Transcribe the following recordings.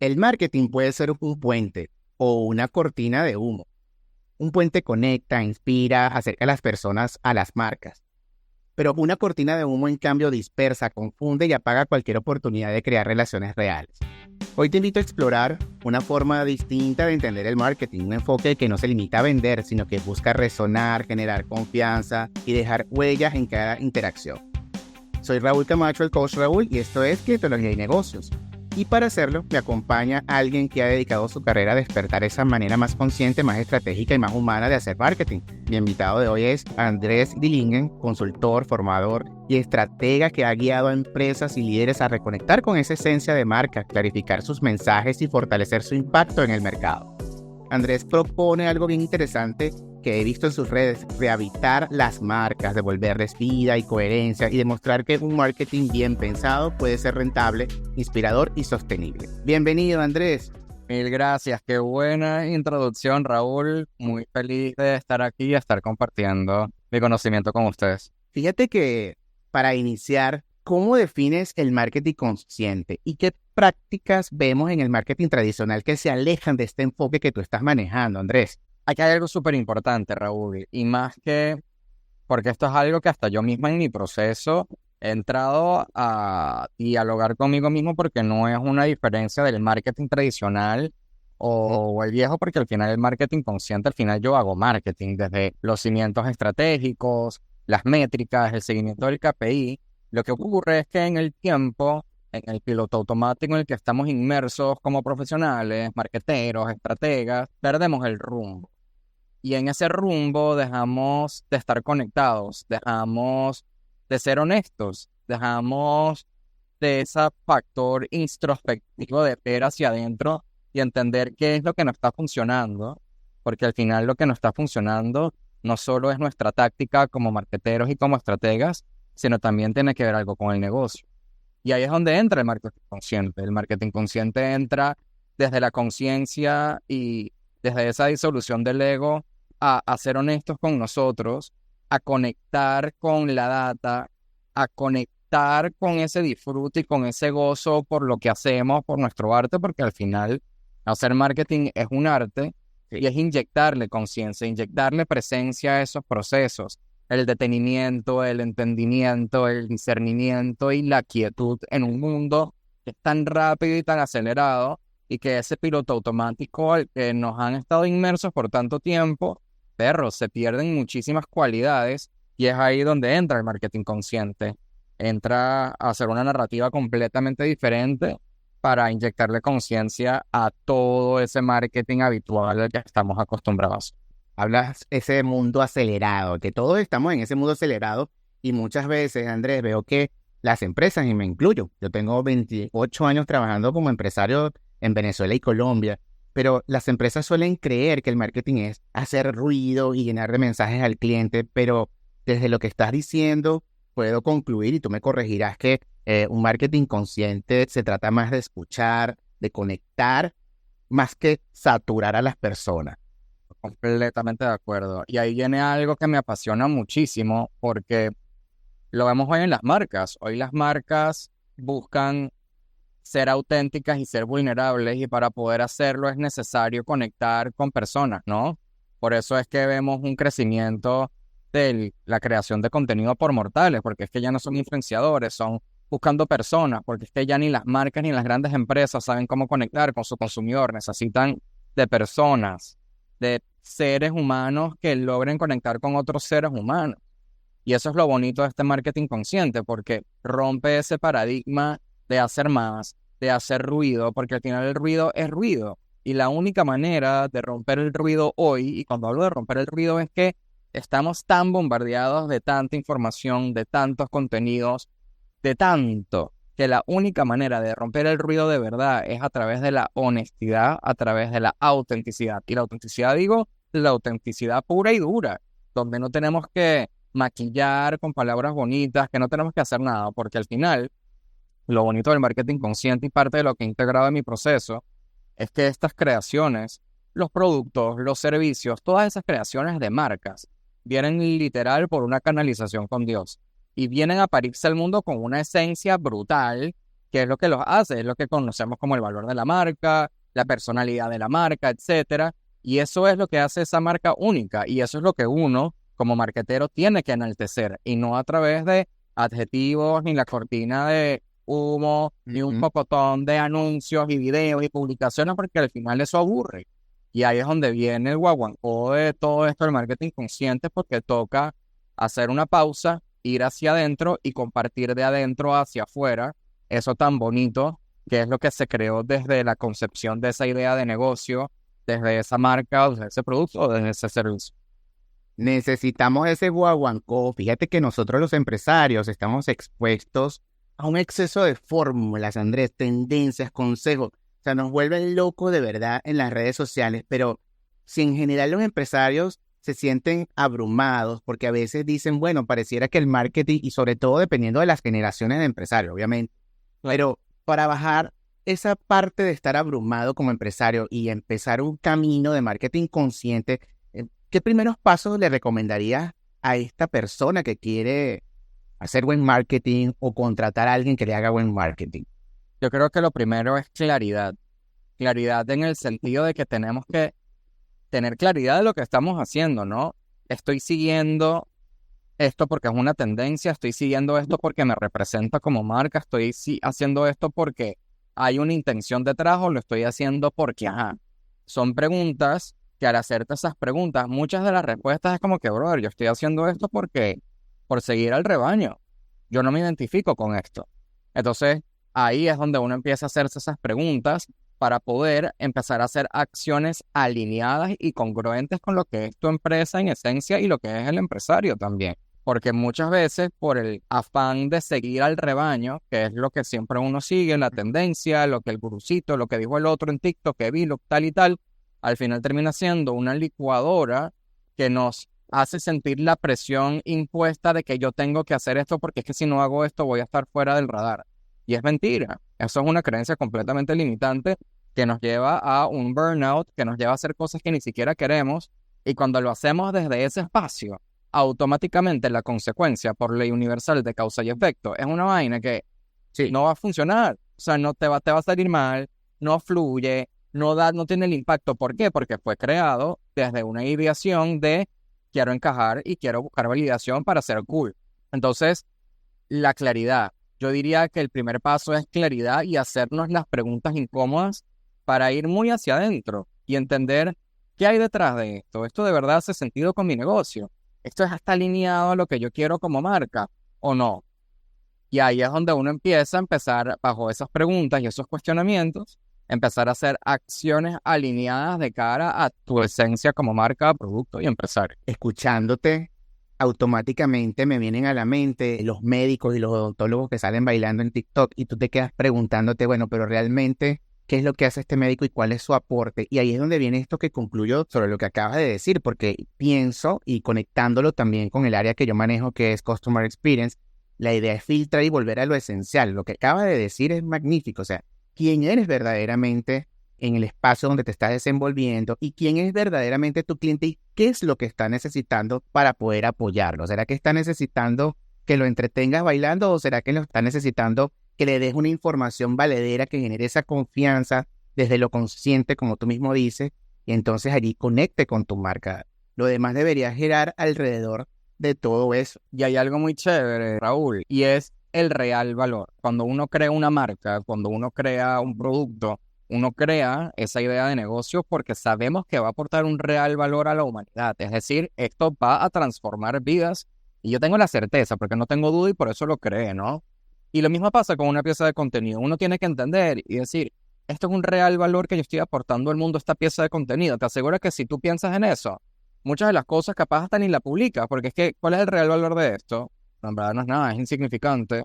El marketing puede ser un puente o una cortina de humo. Un puente conecta, inspira, acerca a las personas a las marcas. Pero una cortina de humo, en cambio, dispersa, confunde y apaga cualquier oportunidad de crear relaciones reales. Hoy te invito a explorar una forma distinta de entender el marketing, un enfoque que no se limita a vender, sino que busca resonar, generar confianza y dejar huellas en cada interacción. Soy Raúl Camacho, el coach Raúl, y esto es Clientología y Negocios. Y para hacerlo, me acompaña alguien que ha dedicado su carrera a despertar esa manera más consciente, más estratégica y más humana de hacer marketing. Mi invitado de hoy es Andrés Dillingen, consultor, formador y estratega que ha guiado a empresas y líderes a reconectar con esa esencia de marca, clarificar sus mensajes y fortalecer su impacto en el mercado. Andrés propone algo bien interesante que he visto en sus redes: rehabitar las marcas, devolverles vida y coherencia y demostrar que un marketing bien pensado puede ser rentable, inspirador y sostenible. Bienvenido, Andrés. Mil gracias, qué buena introducción, Raúl. Muy feliz de estar aquí y estar compartiendo mi conocimiento con ustedes. Fíjate que para iniciar, ¿cómo defines el marketing consciente y qué prácticas vemos en el marketing tradicional que se alejan de este enfoque que tú estás manejando, Andrés? Aquí hay algo súper importante, Raúl, y más que, porque esto es algo que hasta yo misma en mi proceso he entrado a dialogar conmigo mismo, porque no es una diferencia del marketing tradicional o el viejo, porque al final el marketing consciente, al final yo hago marketing desde los cimientos estratégicos, las métricas, el seguimiento del KPI. Lo que ocurre es que en el tiempo, en el piloto automático en el que estamos inmersos como profesionales, marketeros, estrategas, perdemos el rumbo. Y en ese rumbo dejamos de estar conectados, dejamos de ser honestos, dejamos de ese factor introspectivo de ver hacia adentro y entender qué es lo que no está funcionando, porque al final lo que no está funcionando no solo es nuestra táctica como marketeros y como estrategas, sino también tiene que ver algo con el negocio. Y ahí es donde entra el marketing consciente. El marketing consciente entra desde la conciencia y desde esa disolución del ego a ser honestos con nosotros, a conectar con la data, a conectar con ese disfrute y con ese gozo por lo que hacemos, por nuestro arte, porque al final hacer marketing es un arte y es inyectarle conciencia, inyectarle presencia a esos procesos, el detenimiento, el entendimiento, el discernimiento y la quietud en un mundo que es tan rápido y tan acelerado, y que ese piloto automático al que nos han estado inmersos por tanto tiempo, perros, se pierden muchísimas cualidades, y es ahí donde entra el marketing consciente. Entra a hacer una narrativa completamente diferente para inyectarle conciencia a todo ese marketing habitual al que estamos acostumbrados. Hablas ese mundo acelerado, que todos estamos en ese mundo acelerado, y muchas veces, Andrés, veo que las empresas, y me incluyo, yo tengo 28 años trabajando como empresario en Venezuela y Colombia, pero las empresas suelen creer que el marketing es hacer ruido y llenar de mensajes al cliente, pero desde lo que estás diciendo puedo concluir, y tú me corregirás, que un marketing consciente se trata más de escuchar, de conectar, más que saturar a las personas. Completamente de acuerdo. Y ahí viene algo que me apasiona muchísimo, porque lo vemos hoy en las marcas. Hoy las marcas buscan ser auténticas y ser vulnerables, y para poder hacerlo es necesario conectar con personas, ¿no? Por eso es que vemos un crecimiento de la creación de contenido por mortales, porque es que ya no son influenciadores, son buscando personas, porque es que ya ni las marcas ni las grandes empresas saben cómo conectar con su consumidor. Necesitan de personas, de seres humanos que logren conectar con otros seres humanos. Y eso es lo bonito de este marketing consciente, porque rompe ese paradigma de hacer más, de hacer ruido, porque al final el ruido es ruido. Y la única manera de romper el ruido hoy, y cuando hablo de romper el ruido, es que estamos tan bombardeados de tanta información, de tantos contenidos, de tanto, que la única manera de romper el ruido de verdad es a través de la honestidad, a través de la autenticidad. Y la autenticidad, digo, la autenticidad pura y dura, donde no tenemos que maquillar con palabras bonitas, que no tenemos que hacer nada, porque al final, lo bonito del marketing consciente y parte de lo que he integrado en mi proceso es que estas creaciones, los productos, los servicios, todas esas creaciones de marcas, vienen literal por una canalización con Dios, y vienen a parirse al mundo con una esencia brutal ¿Qué es lo que los hace? Es lo que conocemos como el valor de la marca, la personalidad de la marca, etcétera. Y eso es lo que hace esa marca única. Y eso es lo que uno, como marketero, tiene que enaltecer. Y no a través de adjetivos, ni la cortina de humo, ni un pocotón de anuncios y videos y publicaciones, porque al final eso aburre. Y ahí es donde viene el guaguancó de todo esto del marketing consciente, porque toca hacer una pausa, ir hacia adentro y compartir de adentro hacia afuera eso tan bonito que es lo que se creó desde la concepción de esa idea de negocio, desde esa marca, desde ese producto o desde ese servicio. Necesitamos ese guaguancó. Fíjate que nosotros los empresarios estamos expuestos a un exceso de fórmulas, Andrés, tendencias, consejos. O sea, nos vuelven locos de verdad en las redes sociales, pero si en general los empresarios se sienten abrumados porque a veces dicen, bueno, pareciera que el marketing, y sobre todo dependiendo de las generaciones de empresarios, obviamente, pero para bajar esa parte de estar abrumado como empresario y empezar un camino de marketing consciente, ¿qué primeros pasos le recomendarías a esta persona que quiere hacer buen marketing o contratar a alguien que le haga buen marketing? Yo creo que lo primero es claridad. Claridad en el sentido de que tenemos que tener claridad de lo que estamos haciendo, ¿no? Estoy siguiendo esto porque es una tendencia, estoy siguiendo esto porque me representa como marca, estoy haciendo esto porque hay una intención detrás o lo estoy haciendo porque, son preguntas que al hacerte esas preguntas, muchas de las respuestas es como que, brother, yo estoy haciendo esto porque, por seguir al rebaño, yo no me identifico con esto. Entonces, ahí es donde uno empieza a hacerse esas preguntas para poder empezar a hacer acciones alineadas y congruentes con lo que es tu empresa en esencia y lo que es el empresario también. Porque muchas veces por el afán de seguir al rebaño, que es lo que siempre uno sigue, la tendencia, lo que el gurucito, lo que dijo el otro en TikTok, que vi, lo tal y tal, al final termina siendo una licuadora que nos hace sentir la presión impuesta de que yo tengo que hacer esto porque es que si no hago esto voy a estar fuera del radar. Y es mentira. Eso es una creencia completamente limitante que nos lleva a un burnout, que nos lleva a hacer cosas que ni siquiera queremos. Y cuando lo hacemos desde ese espacio, automáticamente la consecuencia por ley universal de causa y efecto es una vaina que no va a funcionar. O sea, no te va a salir mal, no fluye, no tiene el impacto. ¿Por qué? Porque fue creado desde una ideación de quiero encajar y quiero buscar validación para ser cool. Entonces, la claridad. Yo diría que el primer paso es claridad y hacernos las preguntas incómodas para ir muy hacia adentro y entender qué hay detrás de esto. ¿Esto de verdad hace sentido con mi negocio? ¿Esto está alineado a lo que yo quiero como marca o no? Y ahí es donde uno empieza a empezar, bajo esas preguntas y esos cuestionamientos, empezar a hacer acciones alineadas de cara a tu esencia como marca, producto y empresario. Escuchándote, automáticamente me vienen a la mente los médicos y los odontólogos que salen bailando en TikTok y tú te quedas preguntándote, bueno, pero realmente, ¿qué es lo que hace este médico y cuál es su aporte? Y ahí es donde viene esto que concluyo sobre lo que acabas de decir, porque pienso y conectándolo también con el área que yo manejo, que es Customer Experience, la idea es filtrar y volver a lo esencial. Lo que acabas de decir es magnífico, o sea, quién eres verdaderamente en el espacio donde te estás desenvolviendo y quién es verdaderamente tu cliente y qué es lo que está necesitando para poder apoyarlo. ¿Será que está necesitando que lo entretengas bailando o será que lo está necesitando que le des una información valedera que genere esa confianza desde lo consciente, como tú mismo dices, y entonces allí conecte con tu marca? Lo demás debería girar alrededor de todo eso. Y hay algo muy chévere, Raúl, y es el real valor. Cuando uno crea una marca, cuando uno crea un producto, uno crea esa idea de negocio porque sabemos que va a aportar un real valor a la humanidad. Es decir, esto va a transformar vidas y yo tengo la certeza porque no tengo duda y por eso lo creé, ¿no? Y lo mismo pasa con una pieza de contenido. Uno tiene que entender y decir, esto es un real valor que yo estoy aportando al mundo, esta pieza de contenido. Te aseguro que si tú piensas en eso, muchas de las cosas capaz hasta ni la publicas, porque es que, ¿cuál es el real valor de esto? No, en verdad no es nada, es insignificante.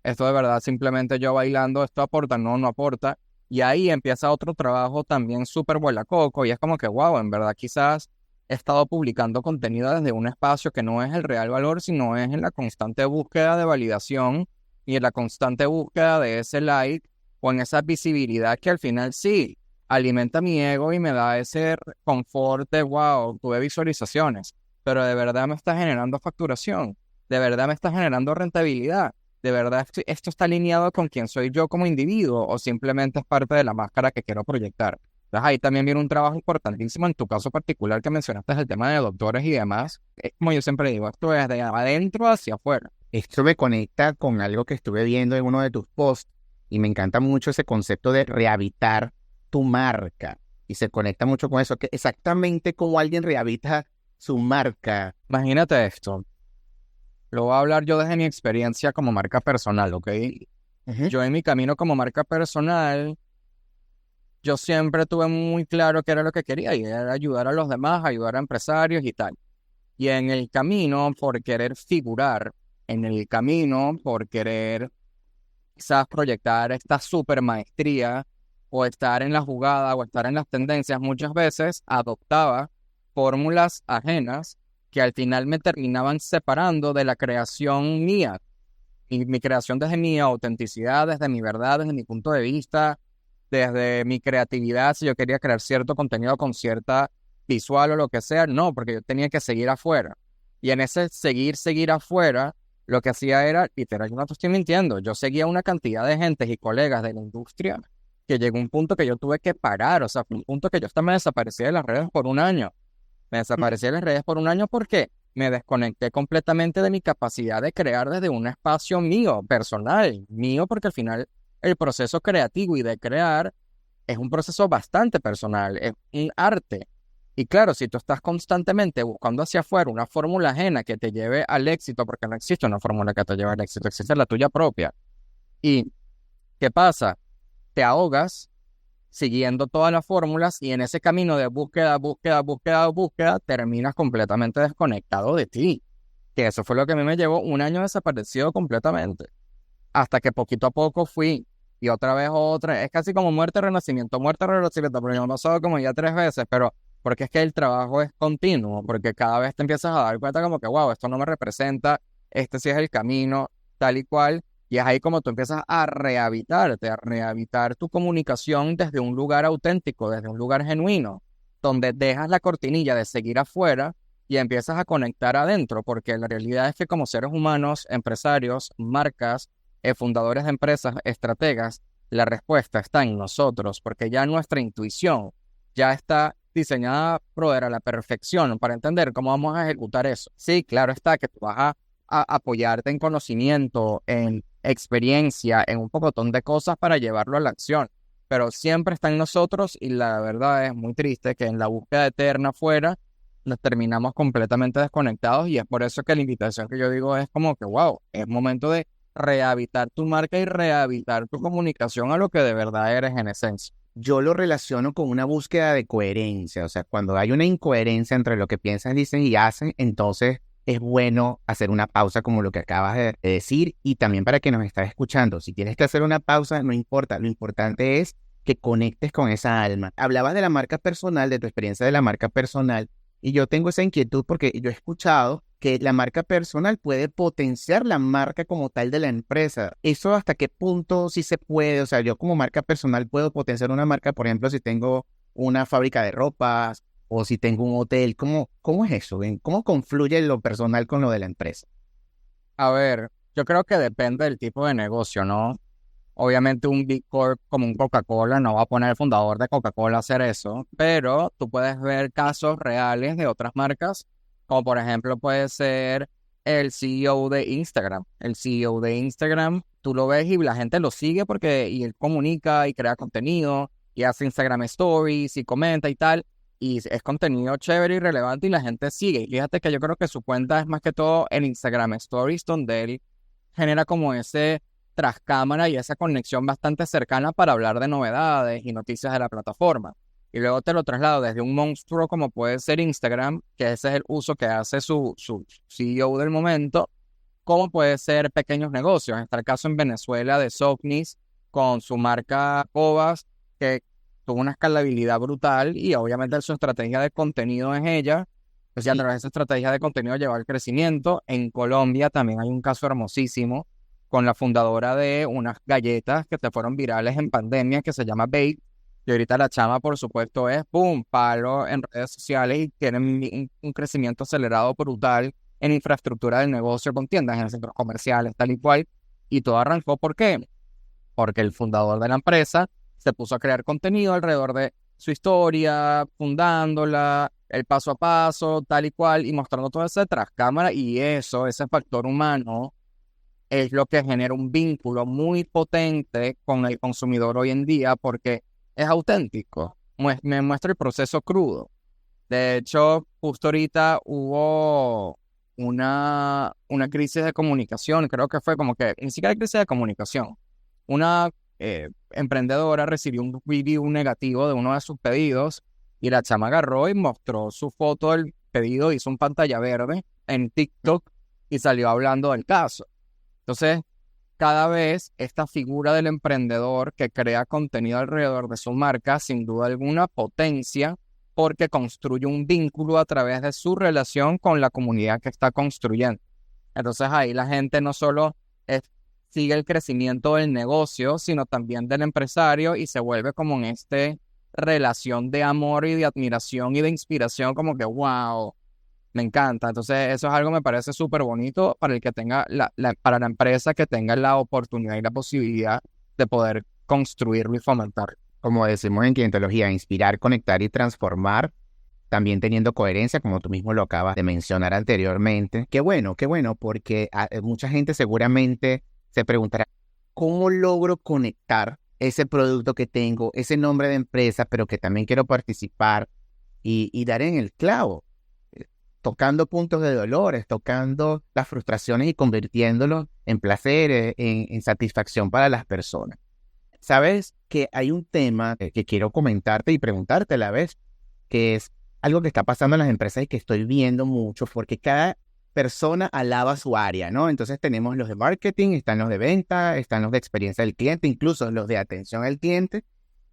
Esto de verdad simplemente yo bailando, esto aporta, no aporta. Y ahí empieza otro trabajo también súper vuelacoco y es como que, wow, en verdad quizás he estado publicando contenido desde un espacio que no es el real valor, sino es en la constante búsqueda de validación y en la constante búsqueda de ese like o en esa visibilidad que al final sí alimenta mi ego y me da ese confort de, wow, tuve visualizaciones, pero de verdad me está generando facturación, de verdad me está generando rentabilidad. ¿de verdad esto está alineado con quién soy yo como individuo o simplemente es parte de la máscara que quiero proyectar? Entonces ahí también viene un trabajo importantísimo en tu caso particular que mencionaste el tema de doctores y demás. Es como yo siempre digo, esto es de adentro hacia afuera. Esto me conecta con algo que estuve viendo en uno de tus posts y me encanta mucho ese concepto de rehabilitar tu marca. Y se conecta mucho con eso, que exactamente como alguien rehabilita su marca. Imagínate esto. Lo voy a hablar yo desde mi experiencia como marca personal, ¿ok? Ujú. Yo en mi camino como marca personal, yo siempre tuve muy claro qué era lo que quería y era ayudar a los demás, ayudar a empresarios y tal. Y en el camino, por querer figurar, en el camino, por querer quizás proyectar esta super maestría o estar en la jugada o estar en las tendencias, muchas veces adoptaba fórmulas ajenas que al final me terminaban separando de la creación mía. Y mi creación desde mi autenticidad, desde mi verdad, desde mi punto de vista, desde mi creatividad, si yo quería crear cierto contenido con cierta visual o lo que sea, no, porque yo tenía que seguir afuera. Y en ese seguir afuera, lo que hacía era, literal, yo no te estoy mintiendo, yo seguía una cantidad de gente y colegas de la industria que llegó un punto que yo tuve que parar, o sea, fue un punto que yo hasta me desaparecí de las redes por un año. Me desaparecí de las redes por un año porque me desconecté completamente de mi capacidad de crear desde un espacio mío, personal, mío, porque al final el proceso creativo y de crear es un proceso bastante personal, es un arte. Y claro, si tú estás constantemente buscando hacia afuera una fórmula ajena que te lleve al éxito, porque no existe una fórmula que te lleve al éxito, existe la tuya propia. ¿Y qué pasa? Te ahogas siguiendo todas las fórmulas y en ese camino de búsqueda, terminas completamente desconectado de ti. Que eso fue lo que a mí me llevó un año desaparecido completamente. Hasta que poquito a poco fui y otra vez otra. Es casi como muerte, renacimiento, pero yo me he pasado como ya 3 veces, pero porque es que el trabajo es continuo, porque cada vez te empiezas a dar cuenta como que, wow, esto no me representa, este sí es el camino, tal y cual. Y es ahí como tú empiezas a rehabilitarte, a rehabilitar tu comunicación desde un lugar auténtico, desde un lugar genuino, donde dejas la cortinilla de seguir afuera y empiezas a conectar adentro, porque la realidad es que como seres humanos, empresarios, marcas, fundadores de empresas, estrategas, la respuesta está en nosotros, porque ya nuestra intuición ya está diseñada, brother, a la perfección para entender cómo vamos a ejecutar eso. Sí, claro está que tú vas a apoyarte en conocimiento, en experiencia, en un pocotón de cosas para llevarlo a la acción, pero siempre está en nosotros y la verdad es muy triste que en la búsqueda eterna afuera nos terminamos completamente desconectados y es por eso que la invitación que yo digo es como que, wow, es momento de rehabilitar tu marca y rehabilitar tu comunicación a lo que de verdad eres en esencia. Yo lo relaciono con una búsqueda de coherencia, o sea, cuando hay una incoherencia entre lo que piensan, dicen y hacen, entonces es bueno hacer una pausa como lo que acabas de decir y también para que nos estás escuchando, si tienes que hacer una pausa, no importa, lo importante es que conectes con esa alma. Hablabas de la marca personal, de tu experiencia de la marca personal y yo tengo esa inquietud porque yo he escuchado que la marca personal puede potenciar la marca como tal de la empresa. ¿Eso hasta qué punto sí se puede? O sea, yo como marca personal puedo potenciar una marca, por ejemplo, si tengo una fábrica de ropas o si tengo un hotel. ¿Cómo es eso? ¿Cómo confluye lo personal con lo de la empresa? A ver, yo creo que depende del tipo de negocio, ¿no? Obviamente un Big Corp como un Coca-Cola no va a poner el fundador de Coca-Cola a hacer eso, pero tú puedes ver casos reales de otras marcas, como por ejemplo puede ser el CEO de Instagram. El CEO de Instagram, tú lo ves y la gente lo sigue porque y él comunica y crea contenido y hace Instagram Stories y comenta y tal, y es contenido chévere y relevante y la gente sigue. Y fíjate que yo creo que su cuenta es más que todo en Instagram Stories, donde él genera como ese tras cámara y esa conexión bastante cercana para hablar de novedades y noticias de la plataforma. Y luego te lo traslado desde un monstruo como puede ser Instagram, que ese es el uso que hace su CEO del momento, como puede ser pequeños negocios. Está el caso en Venezuela de Sofnis con su marca Cobas, que tuvo una escalabilidad brutal y obviamente su estrategia de contenido es ella. Pues ya a Sí. través de esa estrategia de contenido lleva al crecimiento. En Colombia también hay un caso hermosísimo con la fundadora de unas galletas que se fueron virales en pandemia que se llama Bake. Y ahorita la chama, por supuesto, es boom, palo en redes sociales y tienen un crecimiento acelerado brutal en infraestructura del negocio con tiendas en centros comerciales, tal y cual. Y todo arrancó, ¿por qué? Porque el fundador de la empresa se puso a crear contenido alrededor de su historia, fundándola, el paso a paso, tal y cual, y mostrando todo eso tras cámara, y eso, ese factor humano, es lo que genera un vínculo muy potente con el consumidor hoy en día, porque es auténtico, me muestra el proceso crudo. De hecho, justo ahorita hubo una crisis de comunicación, creo que fue como que, ni siquiera crisis de comunicación, una emprendedora recibió un review negativo de uno de sus pedidos y la chama agarró y mostró su foto del pedido, hizo un pantalla verde en TikTok y salió hablando del caso. Entonces, cada vez esta figura del emprendedor que crea contenido alrededor de su marca, sin duda alguna, potencia porque construye un vínculo a través de su relación con la comunidad que está construyendo. Entonces ahí la gente no solo sigue el crecimiento del negocio, sino también del empresario y se vuelve como en esta relación de amor y de admiración y de inspiración, como que wow, me encanta. Entonces eso es algo que me parece súper bonito para el que tenga para la empresa que tenga la oportunidad y la posibilidad de poder construirlo y fomentarlo. Como decimos en clientología, inspirar, conectar y transformar, también teniendo coherencia, como tú mismo lo acabas de mencionar anteriormente. Qué bueno, porque mucha gente seguramente se preguntará, ¿cómo logro conectar ese producto que tengo, ese nombre de empresa, pero que también quiero participar y dar en el clavo? Tocando puntos de dolores, tocando las frustraciones y convirtiéndolo en placer, en satisfacción para las personas. Sabes que hay un tema que quiero comentarte y preguntarte a la vez, que es algo que está pasando en las empresas y que estoy viendo mucho, porque cada persona alaba su área, ¿no? Entonces tenemos los de marketing, están los de venta, están los de experiencia del cliente, incluso los de atención al cliente,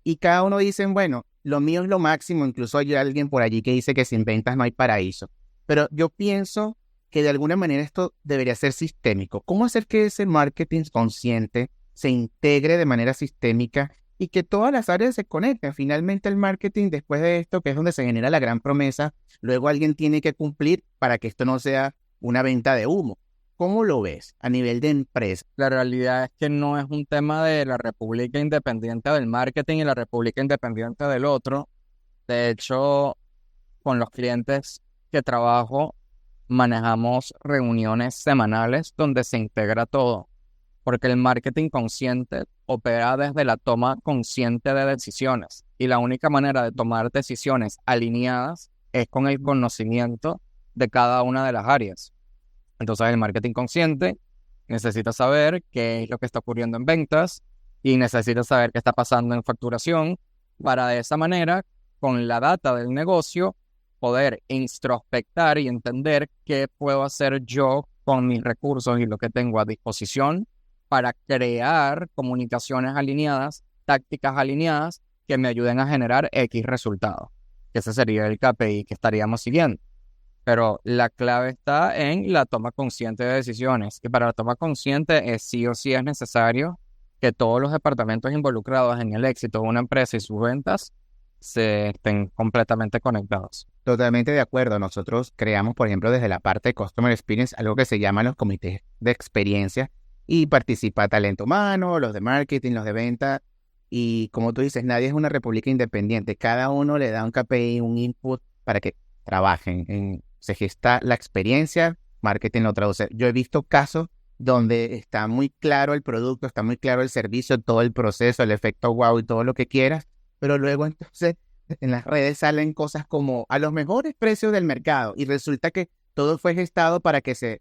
y cada uno dice, bueno, lo mío es lo máximo, incluso hay alguien por allí que dice que sin ventas no hay paraíso. Pero yo pienso que de alguna manera esto debería ser sistémico. ¿Cómo hacer que ese marketing consciente se integre de manera sistémica y que todas las áreas se conecten? Finalmente el marketing, después de esto, que es donde se genera la gran promesa, luego alguien tiene que cumplir para que esto no sea una venta de humo. ¿Cómo lo ves a nivel de empresa? La realidad es que no es un tema de la República Independiente del marketing y la República Independiente del otro. De hecho, con los clientes que trabajo, manejamos reuniones semanales donde se integra todo, porque el marketing consciente opera desde la toma consciente de decisiones y la única manera de tomar decisiones alineadas es con el conocimiento de cada una de las áreas. Entonces el marketing consciente necesita saber qué es lo que está ocurriendo en ventas y necesita saber qué está pasando en facturación para de esa manera, con la data del negocio, poder introspectar y entender qué puedo hacer yo con mis recursos y lo que tengo a disposición para crear comunicaciones alineadas, tácticas alineadas que me ayuden a generar X resultados. Ese sería el KPI que estaríamos siguiendo. Pero la clave está en la toma consciente de decisiones. Y para la toma consciente sí o sí es necesario que todos los departamentos involucrados en el éxito de una empresa y sus ventas se estén completamente conectados. Totalmente de acuerdo. Nosotros creamos, por ejemplo, desde la parte de Customer Experience, algo que se llama los comités de experiencia y participa talento humano, los de marketing, los de venta. Y como tú dices, nadie es una república independiente. Cada uno le da un KPI, un input para que trabajen. Se gesta la experiencia, marketing lo traduce. Yo he visto casos donde está muy claro el producto, está muy claro el servicio, todo el proceso, el efecto wow y todo lo que quieras, pero luego entonces en las redes salen cosas como a los mejores precios del mercado y resulta que todo fue gestado para que se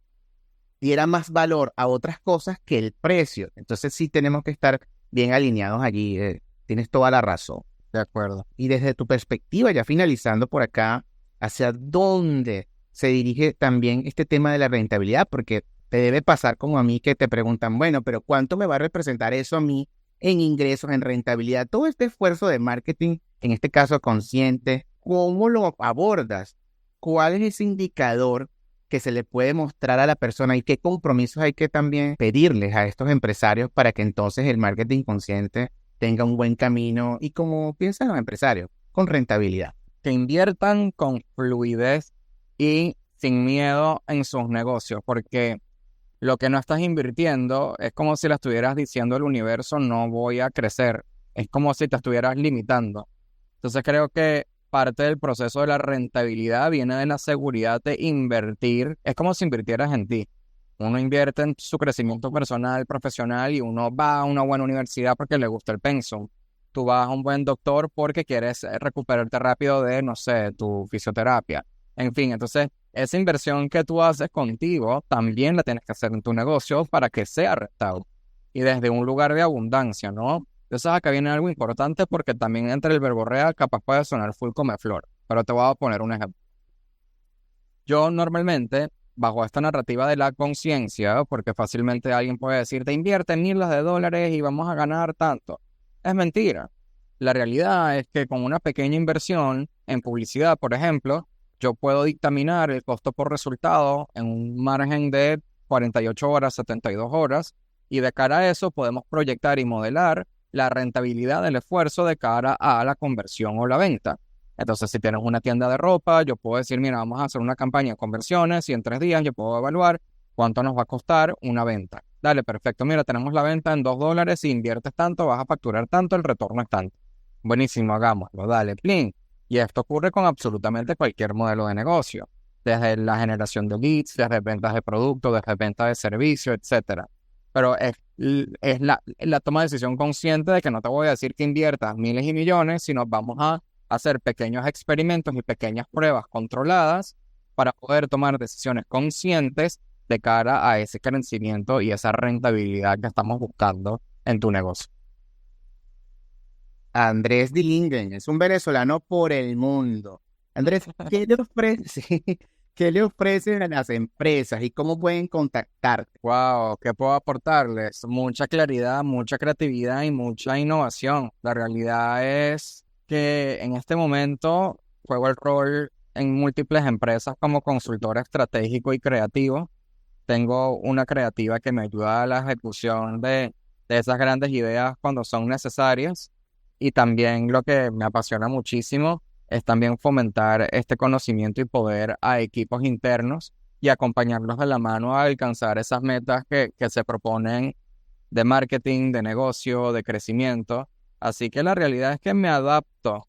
diera más valor a otras cosas que el precio. Entonces sí tenemos que estar bien alineados allí. Tienes toda la razón. De acuerdo. Y desde tu perspectiva, ya finalizando por acá, ¿hacia dónde se dirige también este tema de la rentabilidad? Porque te debe pasar como a mí que te preguntan, bueno, pero ¿cuánto me va a representar eso a mí en ingresos, en rentabilidad? Todo este esfuerzo de marketing, en este caso consciente, ¿cómo lo abordas? ¿Cuál es ese indicador que se le puede mostrar a la persona y qué compromisos hay que también pedirles a estos empresarios para que entonces el marketing consciente tenga un buen camino y, como piensan los empresarios, con rentabilidad? Que inviertan con fluidez y sin miedo en sus negocios, porque lo que no estás invirtiendo es como si le estuvieras diciendo al universo no voy a crecer. Es como si te estuvieras limitando. Entonces creo que parte del proceso de la rentabilidad viene de la seguridad de invertir. Es como si invirtieras en ti. Uno invierte en su crecimiento personal, profesional, y uno va a una buena universidad porque le gusta el pensum. Tú vas a un buen doctor porque quieres recuperarte rápido de, no sé, tu fisioterapia. En fin, entonces esa inversión que tú haces contigo también la tienes que hacer en tu negocio para que sea rentable. Y desde un lugar de abundancia, ¿no? Entonces acá viene algo importante porque también entre el verborrea capaz puede sonar full comeflor. Pero te voy a poner un ejemplo. Yo normalmente, bajo esta narrativa de la conciencia, porque fácilmente alguien puede decir, te invierte miles de dólares y vamos a ganar tanto. Es mentira. La realidad es que con una pequeña inversión en publicidad, por ejemplo, yo puedo dictaminar el costo por resultado en un margen de 48 horas, 72 horas, y de cara a eso podemos proyectar y modelar la rentabilidad del esfuerzo de cara a la conversión o la venta. Entonces, si tienes una tienda de ropa, yo puedo decir, mira, vamos a hacer una campaña de conversiones y en 3 días yo puedo evaluar cuánto nos va a costar una venta. Dale, perfecto, mira, tenemos la venta en $2, si inviertes tanto, vas a facturar tanto, el retorno es tanto. Buenísimo, hagámoslo, dale, plin. Y esto ocurre con absolutamente cualquier modelo de negocio, desde la generación de leads, desde ventas de productos, desde ventas de servicios, etcétera. Pero es la toma de decisión consciente de que no te voy a decir que inviertas miles y millones, sino vamos a hacer pequeños experimentos y pequeñas pruebas controladas para poder tomar decisiones conscientes de cara a ese crecimiento y esa rentabilidad que estamos buscando en tu negocio. Andrés Dilingen es un venezolano por el mundo. Andrés, ¿qué le ofrece? ¿Qué le ofrecen a las empresas y cómo pueden contactarte? Wow, ¿qué puedo aportarles? Mucha claridad, mucha creatividad y mucha innovación. La realidad es que en este momento juego el rol en múltiples empresas como consultor estratégico y creativo. Tengo una creativa que me ayuda a la ejecución de esas grandes ideas cuando son necesarias. Y también lo que me apasiona muchísimo es también fomentar este conocimiento y poder a equipos internos y acompañarlos de la mano a alcanzar esas metas que se proponen de marketing, de negocio, de crecimiento. Así que la realidad es que me adapto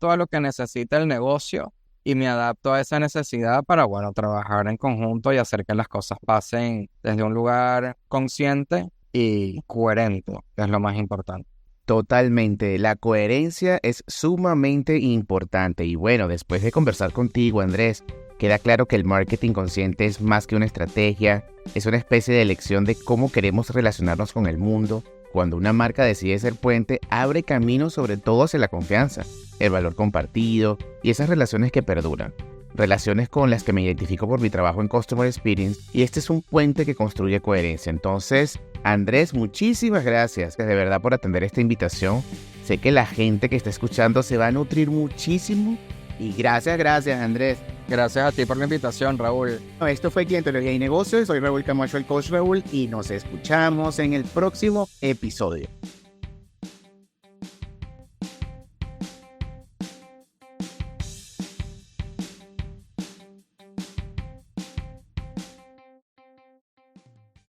a lo que necesita el negocio y me adapto a esa necesidad para, bueno, trabajar en conjunto y hacer que las cosas pasen desde un lugar consciente y coherente, que es lo más importante. Totalmente, la coherencia es sumamente importante y bueno, después de conversar contigo, Andrés, queda claro que el marketing consciente es más que una estrategia, es una especie de elección de cómo queremos relacionarnos con el mundo. Cuando una marca decide ser puente, abre camino sobre todo hacia la confianza, el valor compartido y esas relaciones que perduran. Relaciones con las que me identifico por mi trabajo en Customer Experience y este es un puente que construye coherencia. Entonces, Andrés, muchísimas gracias de verdad por atender esta invitación. Sé que la gente que está escuchando se va a nutrir muchísimo y gracias Andrés. Gracias a ti por la invitación, Raúl. Esto fue Clientología y Negocios, soy Raúl Camacho, el Coach Raúl y nos escuchamos en el próximo episodio.